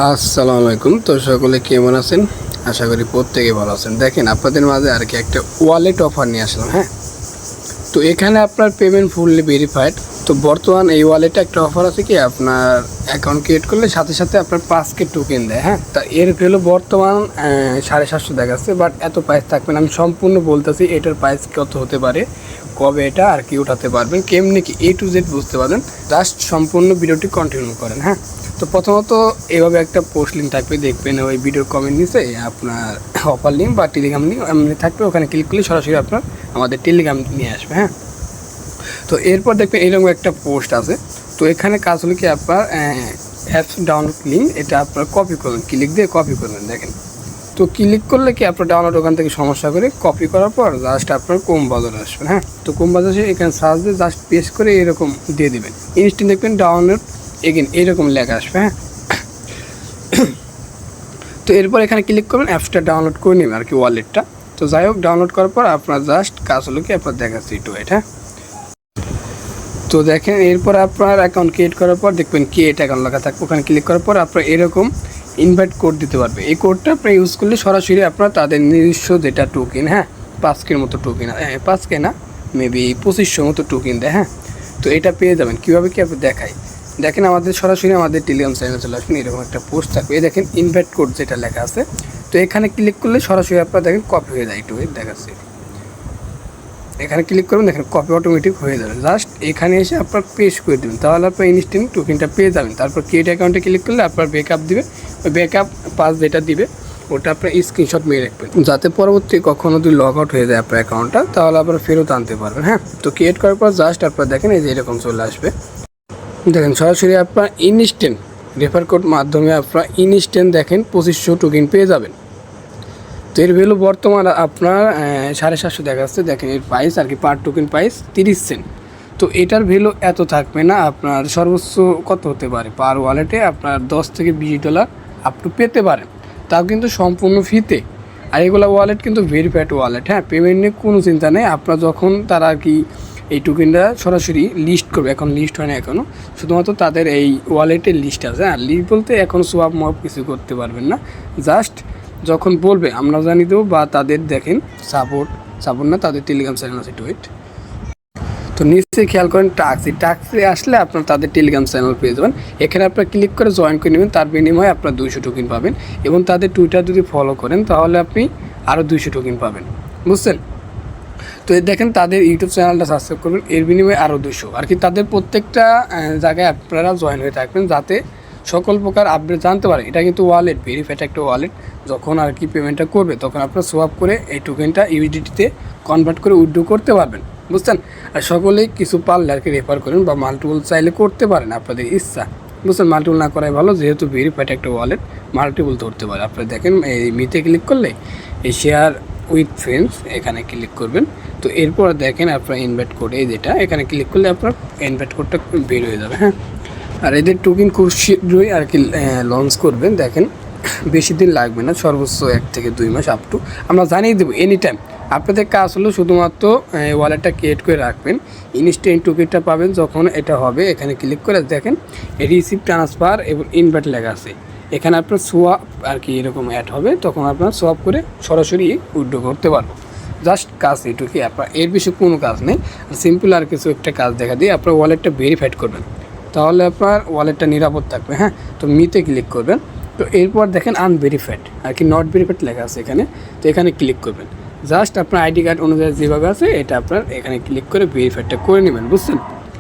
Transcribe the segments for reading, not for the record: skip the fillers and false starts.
আসসালামু আলাইকুম। তো সকলে কেমন আছেন? আশা করি প্রত্যেকে ভালো আছেন। দেখেন আপনাদের মাঝে আর কি একটা ওয়ালেট অফার নিয়ে আসলাম। হ্যাঁ, তো এখানে আপনার পেমেন্ট ফুললি ভেরিফাইড। তো বর্তমান এই ওয়ালেটে একটা অফার আছে কি, আপনার অ্যাকাউন্ট ক্রিয়েট করলে সাথে সাথে আপনার 5K টোকেন দেয়। হ্যাঁ, তা এর ভ্যালু বর্তমান 750 দেখাচ্ছে, বাট এত প্রাইস থাকবে না। আমি সম্পূর্ণ বলতেছি এটার প্রাইস কত হতে পারে, কবে এটা আর কি উঠাতে পারবেন, কেমনি কি A to Z বুঝতে পারবেন। জাস্ট সম্পূর্ণ ভিডিওটি কন্টিনিউ করেন। হ্যাঁ, তো প্রথমত এভাবে একটা পোস্ট লিঙ্ক থাকবে, দেখবেন ওই ভিডিওর কমেন্ট নিচে আপনার অফার লিঙ্ক বা টেলিগ্রাম লিঙ্ক এমনি থাকবে। ওখানে ক্লিক করলে সরাসরি আপনার আমাদের টেলিগ্রাম নিয়ে আসবে। হ্যাঁ, তো এরপর দেখবেন এরকম একটা পোস্ট আছে। তো এখানে কাজ হলো কি, আপনার অ্যাপস ডাউনলোড লিঙ্ক, এটা আপনার কপি করবেন, ক্লিক দিয়ে কপি করবেন। দেখেন, তো ক্লিক করলে কি আপনার ডাউনলোড ওখান থেকে সমস্যা করে কপি করার পর জাস্ট আপনার কোম বাজারে আসবেন। হ্যাঁ, তো কোম বাজারে এখানে সার্চ দিয়ে জাস্ট পেস্ট করে এরকম দিয়ে দেবেন। ইনস্ট্যান্ট দেখবেন ডাউনলোড এগেন এরকম লেখা আসবে। হ্যাঁ, তো এরপর এখানে ক্লিক করবেন, অ্যাপসটা ডাউনলোড করে নেবেন আর কি ওয়ালেটটা। তো যাই হোক, ডাউনলোড করার পর আপনার জাস্ট কাজ হলো কি, আপনার দেখাচ্ছি একটু ওয়েট। হ্যাঁ, তো দেখেন এরপর আপনার অ্যাকাউন্ট ক্রিয়েট করার পর দেখবেন ক্রিয়েট অ্যাকাউন্ট লেখা থাকবে। ওখানে ক্লিক করার পর আপনার এরকম ইনভাইট কোড দিতে পারবে। এই কোডটা আপনি ইউজ করলে সরাসরি আপনার তাদের নিজস্ব যেটা টোকেন, হ্যাঁ 5K মতো টোকেন, 5K না, মেবি 2500 মতো টোকেন দেয়। হ্যাঁ, তো এটা পেয়ে যাবেন। কীভাবে কি আপনি দেখাই, দেখেন আমাদের সরাসরি আমাদের টেলিগ্রাম চ্যানেলে চলে আসবেন। এরকম একটা পোস্ট থাকবে, এই দেখেন ইনভাইট কোড যেটা লেখা আছে। তো এখানে ক্লিক করলে সরাসরি আপনার দেখেন কপি হয়ে যায়। একটু দেখাচ্ছি, এখানে ক্লিক করবেন, দেখেন কপি অটোমেটিক হয়ে যাবে। জাস্ট এখানে এসে আপনার পেস্ট করে দেবেন, তাহলে আপনার ইনস্ট্যান্ট টোকেনটা পেয়ে যাবেন। তারপর ক্রিয়েট অ্যাকাউন্টে ক্লিক করলে আপনার ব্যাকআপ দিবে, ওই ব্যাকআপ পাস যেটা দিবে ওটা আপনার স্ক্রিনশট মেরে রাখবেন, যাতে পরবর্তী কখনো যদি লগ আউট হয়ে যায় আপনার অ্যাকাউন্টটা, তাহলে আপনার ফেরত আনতে পারবেন। হ্যাঁ, তো ক্রিয়েট করার পর জাস্ট আপনার দেখেন এই যে এরকম চলে আসবে। দেখেন সরাসরি আপনার ইনস্ট্যান্ট রেফার কোড মাধ্যমে আপনার ইনস্ট্যান্ট দেখেন 2500 টোকেন পেয়ে যাবেন। তো এর ভ্যালু বর্তমান আপনার 750 দেখাচ্ছে। দেখেন এর প্রাইস আর কি, পার টোকেন প্রাইস 30 সেন্ট। তো এটার ভ্যালু এত থাকবে না, আপনার সর্বোচ্চ কত হতে পারে, পার ওয়ালেটে আপনার $10 থেকে $20 আপ টু পেতে পারেন, তাও কিন্তু সম্পূর্ণ ফ্রিতে। আর এগুলো ওয়ালেট কিন্তু ভেরিফাইড ওয়ালেট। হ্যাঁ, পেমেন্ট নিয়ে কোনো চিন্তা নেই। আপনার যখন তারা আর কি এই টোকেনটা সরাসরি লিস্ট করবে, এখন লিস্ট হয় না এখনও, শুধুমাত্র তাদের এই ওয়ালেটের লিস্ট আছে। হ্যাঁ, লিস্ট বলতে এখন সোয়াপ মপ কিছু করতে পারবেন না, জাস্ট যখন বলবে আমরা জানিয়ে দেবো, বা তাদের দেখেন সাপোর্ট না, তাদের টেলিগ্রাম চ্যানেল আছে টুইট। তো নিশ্চয়ই খেয়াল করেন টাক্সে আসলে আপনার তাদের টেলিগ্রাম চ্যানেল পেয়ে যাবেন। এখানে আপনার ক্লিক করে জয়েন করে নেবেন, তার বিনিময়ে আপনার 200 টোকেন পাবেন। এবং তাদের টুইটার যদি ফলো করেন তাহলে আপনি আরও 200 টোকেন পাবেন, বুঝছেন? তো দেখেন তাদের ইউটিউব চ্যানেলটা সাবস্ক্রাইব করবেন, এর বিনিময়ে আরও 200 আর কি। তাদের প্রত্যেকটা জায়গায় আপনারা জয়েন হয়ে থাকবেন, যাতে সকল প্রকার আপডেট জানতে পারে। এটা কিন্তু ওয়ালেট ভেরিফাইড একটা ওয়ালেট। যখন আর কি পেমেন্টটা করবে তখন আপনার সোয়াপ করে এই টোকেনটা ইউএসডিটিতে কনভার্ট করে উইথড্র করতে পারবেন, বুঝছেন? আর সকলেই কিছু পারলে আর কি রেফার করেন, বা মাল্টিপল চাইলে করতে পারেন, আপনাদের ইচ্ছা, বুঝছেন? মাল্টিপল না করাই ভালো, যেহেতু ভেরিফাইড একটা ওয়ালেট, মাল্টিপল ধরতে পারে। আপনারা দেখেন এই মিতে ক্লিক করলে এই শেয়ার উইথ ফ্রেন্ডস এখানে ক্লিক করবেন। তো এরপর দেখেন আপনার ইনভাইট কোড, এই যেটা এখানে ক্লিক করলে আপনার ইনভাইট কোডটা বের হয়ে যাবে। হ্যাঁ, আর এদের টোকেন খুব শীঘ্রই আর কি লঞ্চ করবেন। দেখেন বেশি দিন লাগবে না, সর্বোচ্চ 1 থেকে 2 মাস আপ টু, আমরা জানিয়ে দেবো এনি টাইম। আপনাদের কাজ হলো শুধুমাত্র ওয়ালেটটা ক্রিয়েট করে রাখবেন, ইনস্ট্যান্ট টোকেনটা পাবেন যখন এটা হবে। এখানে ক্লিক করে দেখেন রিসিভ ট্রান্সফার এবং ইনভাইট লেখা আছে, এখানে আপনার সোয়াপ আর কি এরকম অ্যাড হবে, তখন আপনার সোয়াপ করে সরাসরি উইথড্র করতে পারবো। জাস্ট কাজ এটুকুই, আপনার এর বেশি কোনো কাজ নেই। সিম্পল আর কিছু একটা কাজ দেখা দিয়ে আপনার ওয়ালেটটা ভেরিফাইড করবেন, তাহলে আপনার ওয়ালেটটা নিরাপদ থাকবে। হ্যাঁ, তো মিতে ক্লিক করবেন। তো এরপর দেখেন আনভেরিফাইড আর কি, নট ভেরিফাইড লেখা আছে এখানে। তো এখানে ক্লিক করবেন, জাস্ট আপনার আইডি কার্ড অনুযায়ী যেভাবে আছে এটা আপনার এখানে ক্লিক করে ভেরিফাইডটা করে নেবেন, বুঝছেন?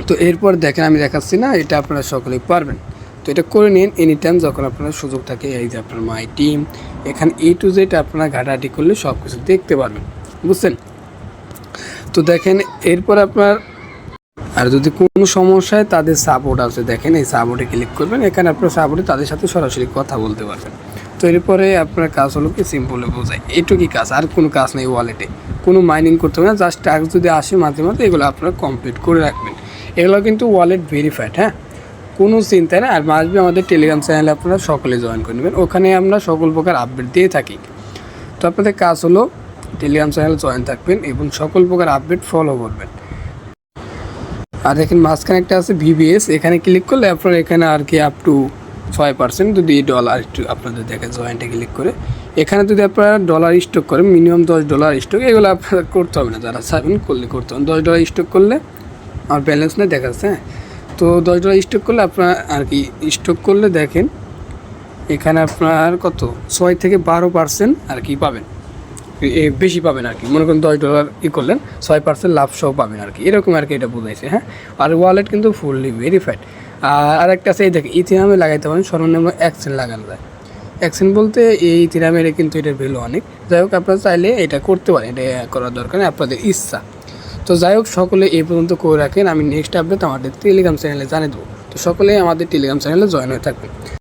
তো এরপর দেখেন আমি দেখাচ্ছি না, এটা আপনারা সকলেই পারবেন। তো এটা করে নিন এনি টাইম যখন আপনার সুযোগ থাকে। এই যে আপনার মাই টিম, এখানে A to Z আপনারা ঘাটাঘাটি করলে সব কিছু দেখতে পারবেন, বুঝছেন? তো দেখেন এরপর আপনার আর যদি কোনো সমস্যায় তাদের সাপোর্ট আছে, দেখেন এই সাপোর্টে ক্লিক করবেন। এখানে আপনার সাপোর্টে তাদের সাথে সরাসরি কথা বলতে পারবেন। তো এরপরে আপনার কাজ হলো কি, সিম্পলে বোঝায় এটুকুই কাজ, আর কোনো কাজ নেই ওয়ালেটে, কোনো মাইনিং করতে হবে না। জাস্ট টাস্ক যদি আসে মাঝে মাঝে, এগুলো আপনারা কমপ্লিট করে রাখবেন। এগুলো কিন্তু ওয়ালেট ভেরিফাইড। হ্যাঁ, কোনো চিন্তা নেই। আর মাসবি আমাদের টেলিগ্রাম চ্যানেলে আপনারা সকলে জয়েন করে নেবেন, ওখানে আমরা সকল প্রকার আপডেট দিয়ে থাকি। তো আপনাদের কাজ হলো টেলিগ্রাম চ্যানেলে জয়েন থাকবেন এবং সকল প্রকার আপডেট ফলো করবেন। আর দেখেন মাঝখানে একটা আছে VBS, এখানে ক্লিক করলে আপনার এখানে আর কি আপ টু 5% যদি ডলার একটু আপনাদের দেখে জয়েন্টে ক্লিক করে এখানে যদি আপনারা ডলার স্টক করেন মিনিমাম $10 স্টক, এগুলো আপনারা করতে হবে না, যারা চাইবেন করলে করতে হবে। $10 স্টক করলে আমার ব্যালেন্স নেই দেখাচ্ছে, হ্যাঁ। তো $10 স্টক করলে আপনার আর কি স্টক করলে দেখেন এখানে আপনার কত 6 থেকে 12% আর কি পাবেন, বেশি পাবেন আর কি। মনে করুন $10 করলেন 6% লাভ সহ পাবেন আর কি, এরকম আর কি এটা বোঝাইছে, হ্যাঁ। আর ওয়ালেট কিন্তু ফুললি ভেরিফাইড। আর একটা আছে এই দেখে ইথিরামে লাগাইতে পারেন, সর্বনিম্ন 1 সেন্ট লাগানো যায়। 1 সেন্ট বলতে এই ইথিরামের কিন্তু এটার ভ্যালু অনেক। যাই হোক আপনারা চাইলে এটা করতে পারেন, এটা করার দরকার নেই, আপনাদের ইচ্ছা। তো যাই হোক সকলে এই পর্যন্ত করে রাখেন, আমি নেক্সট আপডেট আমাদের টেলিগ্রাম চ্যানেলে জানিয়ে দেবো। তো সকলেই আমাদের টেলিগ্রাম চ্যানেলে জয়েন হয়ে থাকবেন।